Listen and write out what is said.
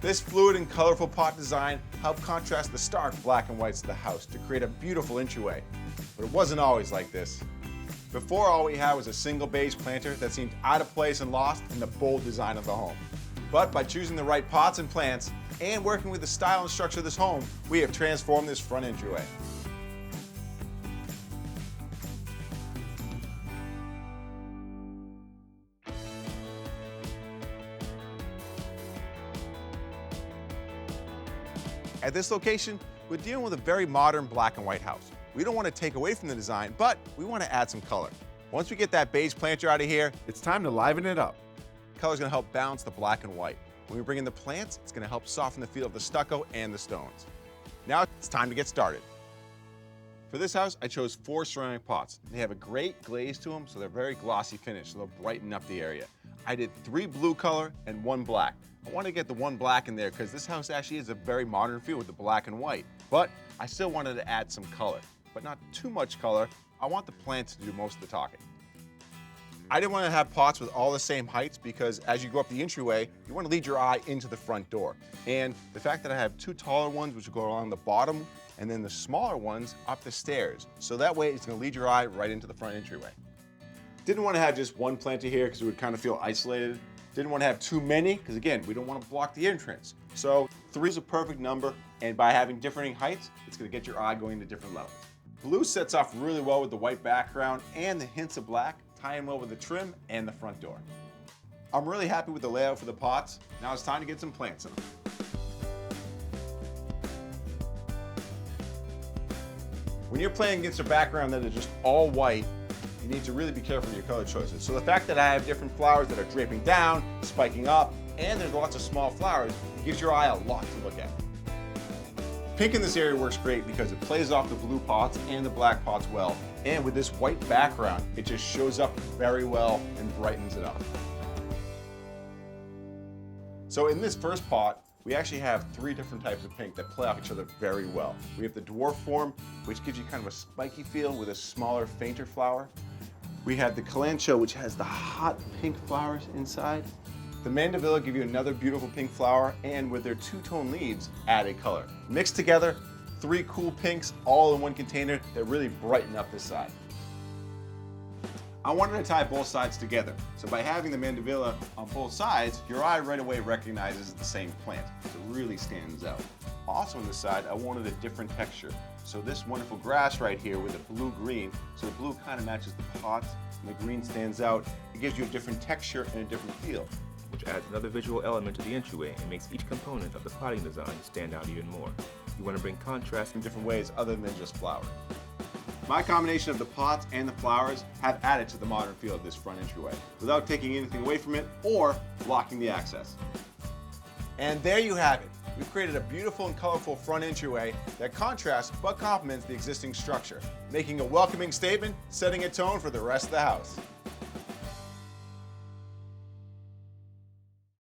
This fluid and colorful pot design helped contrast the stark black and whites of the house to create a beautiful entryway. But it wasn't always like this. Before, all we had was a single beige planter that seemed out of place and lost in the bold design of the home. But by choosing the right pots and plants and working with the style and structure of this home, we have transformed this front entryway. At this location, we're dealing with a very modern black and white house. We don't want to take away from the design, but we want to add some color. Once we get that beige planter out of here, it's time to liven it up. Color's going to help balance the black and white. When we bring in the plants, it's going to help soften the feel of the stucco and the stones. Now it's time to get started. For this house, I chose 4 ceramic pots. They have a great glaze to them, so they're very glossy finish, so they'll brighten up the area. I did 3 blue color and 1 black. I want to get the 1 black in there because this house actually is a very modern feel with the black and white. But I still wanted to add some color, but not too much color. I want the plants to do most of the talking. I didn't want to have pots with all the same heights because as you go up the entryway, you want to lead your eye into the front door. And the fact that I have 2 taller ones which will go along the bottom and then the smaller ones up the stairs. So that way it's going to lead your eye right into the front entryway. Didn't want to have just 1 planter here because it would kind of feel isolated. Didn't want to have too many because again, we don't want to block the entrance. So 3 is a perfect number, and by having differing heights, it's going to get your eye going to different levels. Blue sets off really well with the white background and the hints of black, tie in well with the trim and the front door. I'm really happy with the layout for the pots. Now it's time to get some plants in them. When you're playing against a background that is just all white, you need to really be careful with your color choices. So the fact that I have different flowers that are draping down, spiking up, and there's lots of small flowers, gives your eye a lot to look at. Pink in this area works great because it plays off the blue pots and the black pots well. And with this white background, it just shows up very well and brightens it up. So in this first pot, we actually have 3 different types of pink that play off each other very well. We have the dwarf form, which gives you kind of a spiky feel with a smaller, fainter flower. We have the calancho, which has the hot pink flowers inside. The mandevilla give you another beautiful pink flower, and with their 2-tone leaves, add a color. Mixed together, 3 cool pinks all in one container that really brighten up this side. I wanted to tie both sides together, so by having the mandevilla on both sides, your eye right away recognizes the same plant. It really stands out. Also on this side, I wanted a different texture. So this wonderful grass right here with the blue-green, so the blue kind of matches the pots, and the green stands out. It gives you a different texture and a different feel. Which adds another visual element to the entryway and makes each component of the potting design stand out even more. You want to bring contrast in different ways other than just flowers. My combination of the pots and the flowers have added to the modern feel of this front entryway without taking anything away from it or blocking the access. And there you have it. We've created a beautiful and colorful front entryway that contrasts but complements the existing structure, making a welcoming statement, setting a tone for the rest of the house.